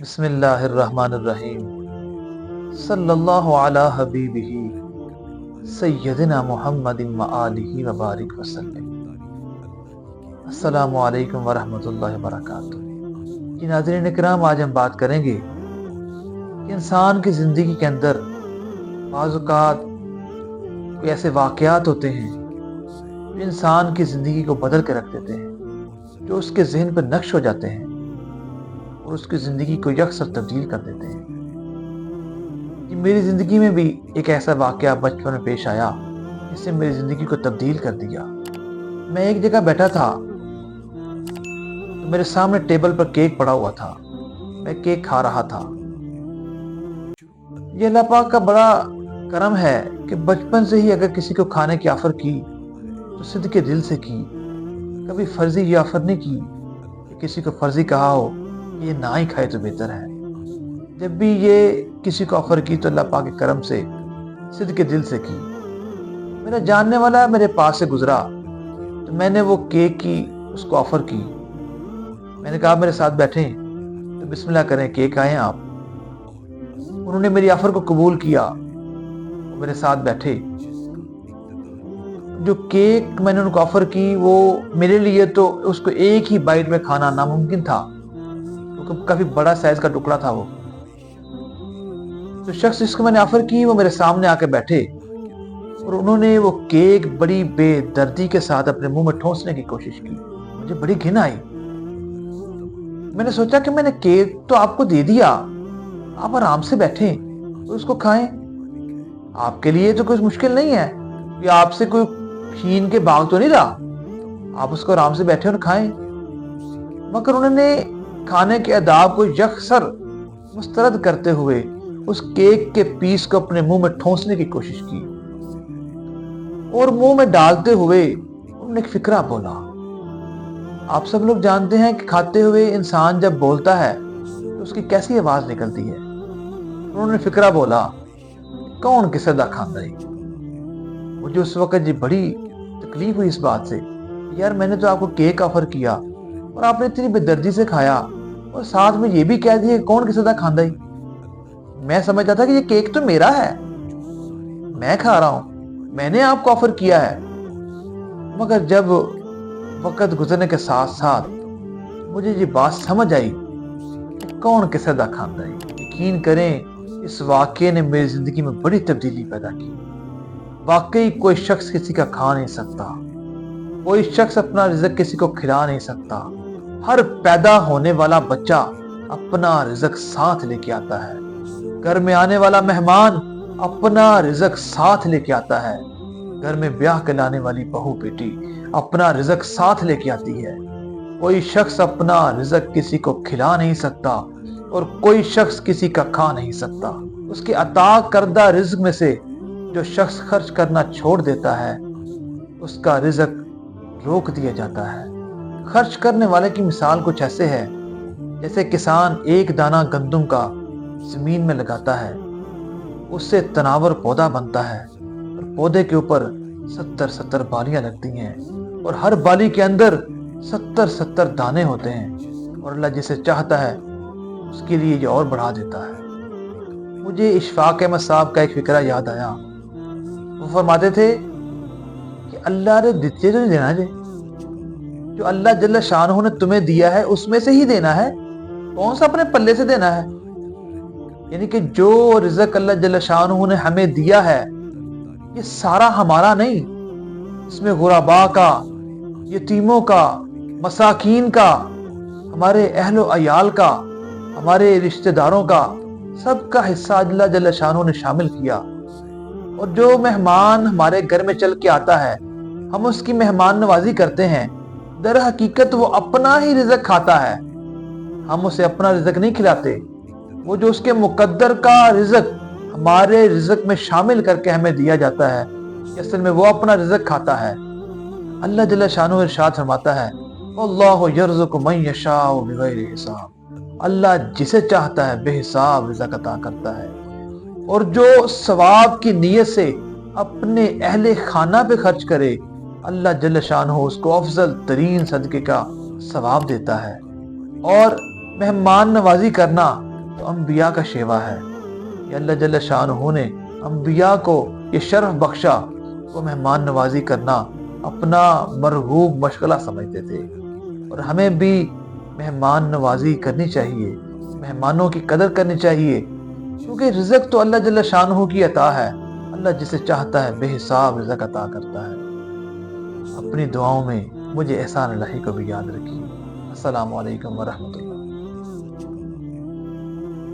بسم اللہ الرحمن الرحیم صلی اللہ علی حبیبہ سیدنا محمد وآلہ وبارک وسلم۔ السلام علیکم ورحمۃ اللہ وبرکاتہ۔ جی ناظرین اکرام، آج ہم بات کریں گے کہ انسان کی زندگی کے اندر بعض اوقات کوئی ایسے واقعات ہوتے ہیں جو انسان کی زندگی کو بدل کے رکھ دیتے ہیں، جو اس کے ذہن پر نقش ہو جاتے ہیں اور اس کی زندگی کو یکسر تبدیل کر دیتے ہیں۔ کہ میری زندگی میں بھی ایک ایسا واقعہ بچپن میں پیش آیا جس نے میری زندگی کو تبدیل کر دیا۔ میں ایک جگہ بیٹھا تھا تو میرے سامنے ٹیبل پر کیک پڑا ہوا تھا، میں کیک کھا رہا تھا۔ یہ اللہ پاک کا بڑا کرم ہے کہ بچپن سے ہی اگر کسی کو کھانے کی آفر کی تو صدق کے دل سے کی، کبھی فرضی یہ آفر نہیں کی کہ کسی کو فرضی کہا ہو یہ نہ ہی کھائے تو بہتر ہے۔ جب بھی یہ کسی کو آفر کی تو اللہ پاک کے کرم سے صدق کے دل سے کی۔ میرا جاننے والا میرے پاس سے گزرا تو میں نے وہ کیک کی اس کو آفر کی۔ میں نے کہا میرے ساتھ بیٹھیں تو بسم اللہ کریں، کیک آئیں آپ۔ انہوں نے میری آفر کو قبول کیا اور میرے ساتھ بیٹھے۔ جو کیک میں نے ان کو آفر کی وہ میرے لیے تو اس کو ایک ہی بائٹ میں کھانا ناممکن تھا، کافی بڑا سائز کا ٹکڑا تھا وہ۔ تو شخص جس کو میں نے آفر کی وہ میرے سامنے آ کے بیٹھے اور انہوں نے وہ کیک بڑی بے دردی کے ساتھ اپنے منہ میں ٹھونسنے کی کوشش کی۔ مجھے بڑی گھن آئی۔ میں نے سوچا کہ میں نے کیک تو آپ کو دے دیا، آپ آرام سے بیٹھیں اور اس کو کھائیں، آپ کے لیے تو کچھ مشکل نہیں ہے، کہ آپ سے کوئی چھین کے باغ تو نہیں رہا، آپ اس کو آرام سے بیٹھیں اور کھائیں۔ مگر انہوں نے کھانے کے آداب کو یکسر مسترد کرتے ہوئے اس کیک کے پیس کو اپنے منہ میں ٹھونسنے کی کوشش کی اور منہ میں ڈالتے ہوئے انہوں نے ایک فقرہ بولا۔ آپ سب لوگ جانتے ہیں کہ کھاتے ہوئے انسان جب بولتا ہے تو اس کی کیسی آواز نکلتی ہے۔ انہوں نے فقرہ بولا، کون کسے دا کھاندا ہے۔ مجھے اس وقت بڑی تکلیف ہوئی اس بات سے، یار میں نے تو آپ کو کیک آفر کیا اور آپ نے اتنی بے دردی سے کھایا اور ساتھ میں یہ بھی کہہ دیا کہ کون کسے دا کھاندا ہی۔ میں سمجھتا تھا کہ یہ کیک تو میرا ہے، میں کھا رہا ہوں، میں نے آپ کو آفر کیا ہے۔ مگر جب وقت گزرنے کے ساتھ ساتھ مجھے یہ بات سمجھ آئی کہ کون کسے دا کھاندا ہے۔ یقین کریں اس واقعے نے میری زندگی میں بڑی تبدیلی پیدا کی۔ واقعی کوئی شخص کسی کا کھا نہیں سکتا، کوئی شخص اپنا رزق کسی کو کھلا نہیں سکتا۔ ہر پیدا ہونے والا بچہ اپنا رزق ساتھ لے کے آتا ہے، گھر میں آنے والا مہمان اپنا رزق ساتھ لے کے آتا ہے، گھر میں بیاہ کے لانے والی بہو بیٹی اپنا رزق ساتھ لے کے آتی ہے۔ کوئی شخص اپنا رزق کسی کو کھلا نہیں سکتا اور کوئی شخص کسی کا کھا نہیں سکتا۔ اس کے عطا کردہ رزق میں سے جو شخص خرچ کرنا چھوڑ دیتا ہے اس کا رزق روک دیا جاتا ہے۔ خرچ کرنے والے کی مثال کچھ ایسے ہے جیسے کسان ایک دانہ گندم کا زمین میں لگاتا ہے، اس سے تناور پودا بنتا ہے اور پودے کے اوپر 70 بالیاں لگتی ہیں اور ہر بالی کے اندر 70 دانے ہوتے ہیں، اور اللہ جسے چاہتا ہے اس کے لیے یہ اور بڑھا دیتا ہے۔ مجھے اشفاق احمد صاحب کا ایک فقرہ یاد آیا۔ وہ فرماتے تھے کہ اللہ نے دیتے تو نہیں دینا جے، جو اللہ جل شانہ نے تمہیں دیا ہے اس میں سے ہی دینا ہے، کون سا اپنے پلے سے دینا ہے۔ یعنی کہ جو رزق اللہ جل شانہ نے ہمیں دیا ہے یہ سارا ہمارا نہیں، اس میں غرباء کا، یتیموں کا، مساکین کا، ہمارے اہل و عیال کا، ہمارے رشتہ داروں کا، سب کا حصہ اللہ جل شانہ نے شامل کیا۔ اور جو مہمان ہمارے گھر میں چل کے آتا ہے ہم اس کی مہمان نوازی کرتے ہیں، در حقیقت وہ اپنا ہی رزق کھاتا ہے، ہم اسے اپنا رزق نہیں کھلاتے۔ وہ جو اس کے مقدر کا رزق ہمارے رزق میں شامل کر کے ہمیں دیا جاتا ہے، اصل میں وہ اپنا رزق کھاتا ہے۔ اللہ جل شانہ ارشاد فرماتا ہے، اللہ یرزق من یشاء بغیر حساب، اللہ جسے چاہتا ہے بے حساب رزق عطا کرتا ہے۔ اور جو ثواب کی نیت سے اپنے اہل خانہ پہ خرچ کرے اللہ جل شانہ اس کو افضل ترین صدقے کا ثواب دیتا ہے۔ اور مہمان نوازی کرنا تو انبیاء کا شیوا ہے۔ یہ اللہ جل شانہ نے انبیاء کو یہ شرف بخشا، وہ مہمان نوازی کرنا اپنا مرغوب مشغلہ سمجھتے تھے، اور ہمیں بھی مہمان نوازی کرنی چاہیے، مہمانوں کی قدر کرنی چاہیے، کیونکہ رزق تو اللہ جل شانہ کی عطا ہے۔ اللہ جسے چاہتا ہے بے حساب رزق عطا کرتا ہے۔ اپنی دعاؤں میں مجھے احسان الہی کو بھی یاد رکھیے۔ السلام علیکم ورحمۃ اللہ۔